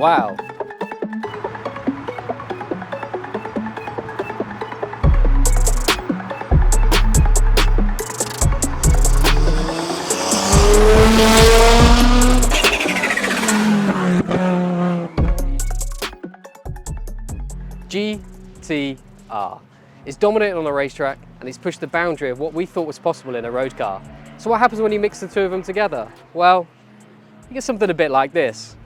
Wow. GT-R. It's dominated on the racetrack and it's pushed the boundary of what we thought was possible in a road car. So what happens when you mix the two of them together? Well, you get something a bit like this.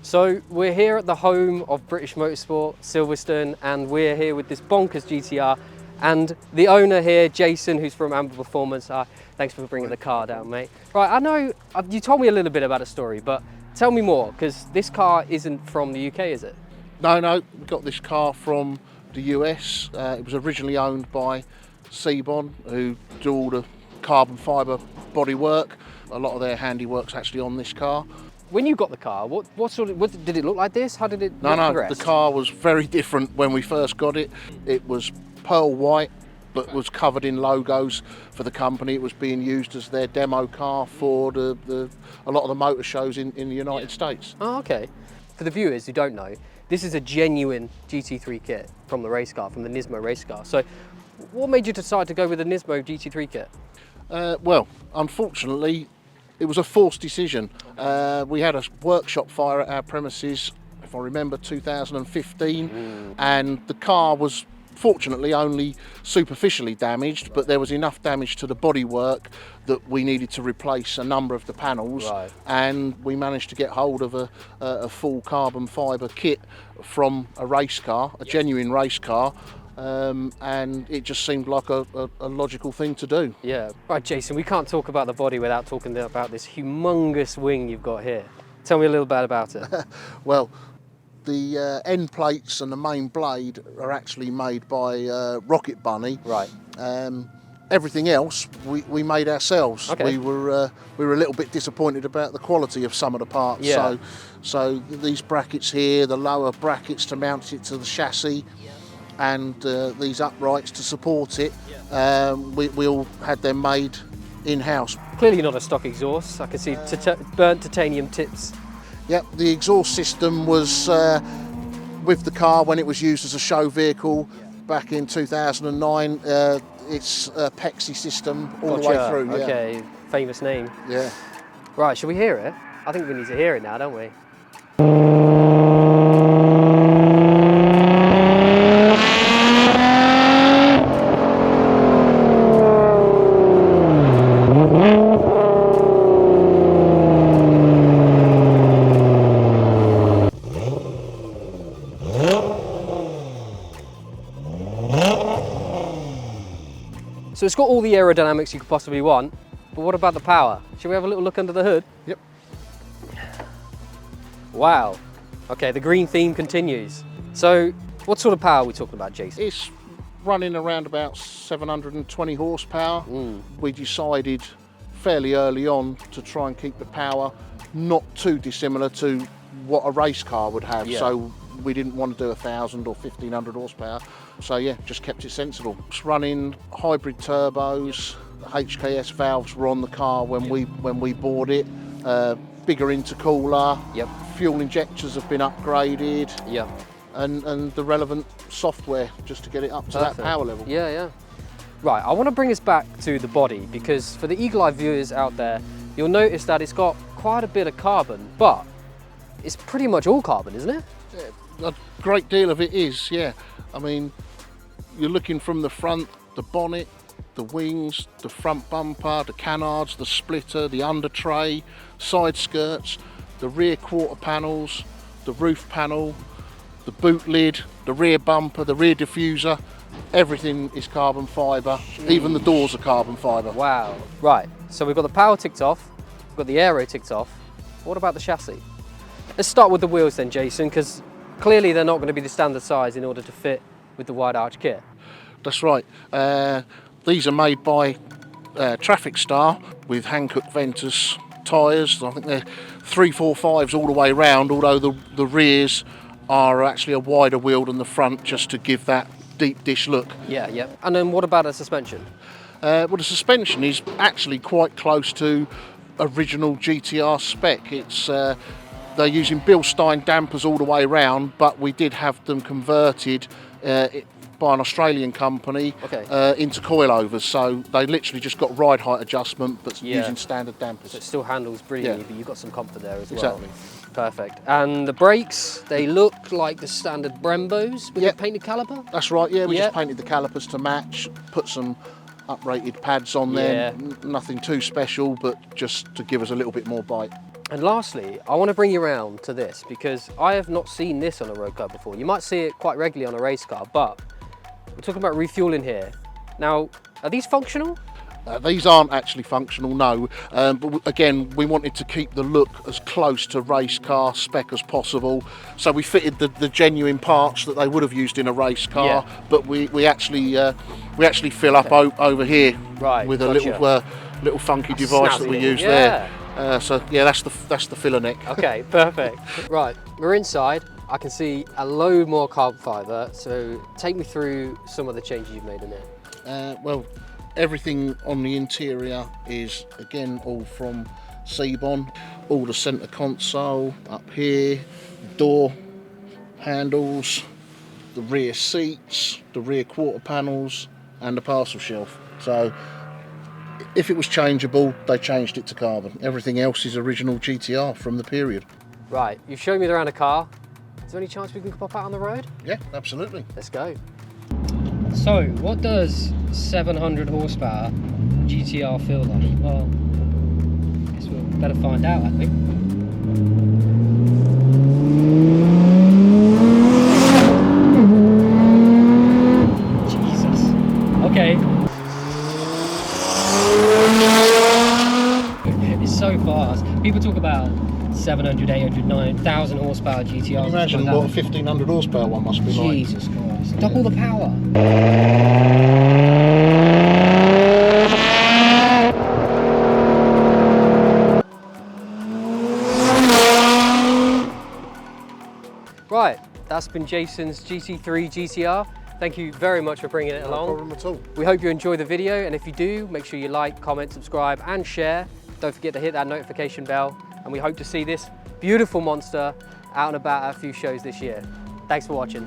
So we're here at the home of British Motorsport, Silverstone, and we're here with this bonkers GT-R and the owner here, Jason, who's from Amber Performance. Thanks for bringing the car down, mate. Right, I know you told me a little bit about the story, but tell me more, because this car isn't from the UK, is it? No, we got this car from the US. It was originally owned by Sebon, who do all the carbon fibre bodywork. A lot of their handiwork's actually on this car. When you got the car, what did it look like this? How did it progress? The car was very different when we first got it. It was pearl white, but was covered in logos for the company. It was being used as their demo car for a lot of the motor shows in the United States. Oh, okay. For the viewers who don't know, this is a genuine GT3 kit from the race car, from the Nismo race car. So what made you decide to go with the Nismo GT3 kit? Well, unfortunately, it was a forced decision. We had a workshop fire at our premises, if I remember, 2015, and the car was fortunately only superficially damaged, but there was enough damage to the bodywork that we needed to replace a number of the panels, right. And we managed to get hold of a full carbon fibre kit from a race car, a genuine race car. And it just seemed like a logical thing to do. Yeah. Right, Jason, we can't talk about the body without talking about this humongous wing you've got here. Tell me a little bit about it. Well, the end plates and the main blade are actually made by Rocket Bunny. Right. Everything else we made ourselves. Okay. We were a little bit disappointed about the quality of some of the parts. Yeah. So these brackets here, the lower brackets to mount it to the chassis, and these uprights to support it, we all had them made in-house. Clearly not a stock exhaust. I can see burnt titanium tips. Yep, the exhaust system was with the car when it was used as a show vehicle back in 2009. It's a Pexi system all the way through. Yeah. Okay, famous name. Yeah. Right, should we hear it? I think we need to hear it now, don't we? So it's got all the aerodynamics you could possibly want, but what about the power? Shall we have a little look under the hood? Yep. Wow. Okay, the green theme continues. So what sort of power are we talking about, Jason? It's running around about 720 horsepower. We decided fairly early on to try and keep the power not too dissimilar to what a race car would have. Yeah. So we didn't want to do 1,000 or 1,500 horsepower. So yeah, just kept it sensible. It's running hybrid turbos. The HKS valves were on the car when we bought it. Bigger intercooler. Yep. Fuel injectors have been upgraded. Yep. And the relevant software just to get it up to Perfect. that power level. Yeah, yeah. Right, I want to bring us back to the body, because for the eagle-eye viewers out there, you'll notice that it's got quite a bit of carbon, but it's pretty much all carbon, isn't it? Yeah, a great deal of it is, yeah. I mean, you're looking from the front, the bonnet, the wings, the front bumper, the canards, the splitter, the under tray, side skirts, the rear quarter panels, the roof panel, the boot lid, the rear bumper, the rear diffuser. Everything is carbon fibre. Even the doors are carbon fibre. Wow. Right, so we've got the power ticked off, we've got the aero ticked off. What about the chassis? Let's start with the wheels then, Jason, because clearly they're not going to be the standard size in order to fit with the wide arch kit. That's right. These are made by Traffic Star with Hankook Ventus tyres. I think they're 345s all the way round, although the rears are actually a wider wheel than the front, just to give that deep dish look. Yeah, yeah. And then what about a suspension? Well, the suspension is actually quite close to original GTR spec. It's they're using Bilstein dampers all the way around, but we did have them converted by an Australian company into coilovers, so they literally just got ride height adjustment, but using standard dampers. So it still handles brilliantly, but you've got some comfort there as well. Exactly. Perfect. And the brakes, they look like the standard Brembos with the painted caliper? That's right, yeah, we just painted the calipers to match, put some uprated pads on there, nothing too special, but just to give us a little bit more bite. And lastly, I want to bring you around to this, because I have not seen this on a road car before. You might see it quite regularly on a race car, but we're talking about refueling here. Now, are these functional? These aren't actually functional, no, but again, we wanted to keep the look as close to race car spec as possible, so we fitted the genuine parts that they would have used in a race car, but we actually fill up over here with a little funky device that we use there. So yeah, that's the filler neck. Okay, perfect. Right, we're inside. I can see a load more carbon fibre, so take me through some of the changes you've made in it. Well, everything on the interior is again all from Seabon. All the centre console up here, door handles, the rear seats, the rear quarter panels, and the parcel shelf. So if it was changeable, they changed it to carbon. Everything else is original GTR from the period. Right, you've shown me around a car. Is there any chance we can pop out on the road? Yeah, absolutely. Let's go. So, what does 700 horsepower GTR feel like? Well, I guess we'll better find out, I think. Jesus. Okay. It's so fast. People talk about 700, 800, 9,000 horsepower GTRs. Can you imagine what a 1500 horsepower one must be like? Jesus Christ. Double the power. Right, that's been Jason's GT3 GTR. Thank you very much for bringing it along. No problem at all. We hope you enjoy the video, and if you do, make sure you like, comment, subscribe and share. Don't forget to hit that notification bell, and we hope to see this beautiful monster out and about at a few shows this year. Thanks for watching.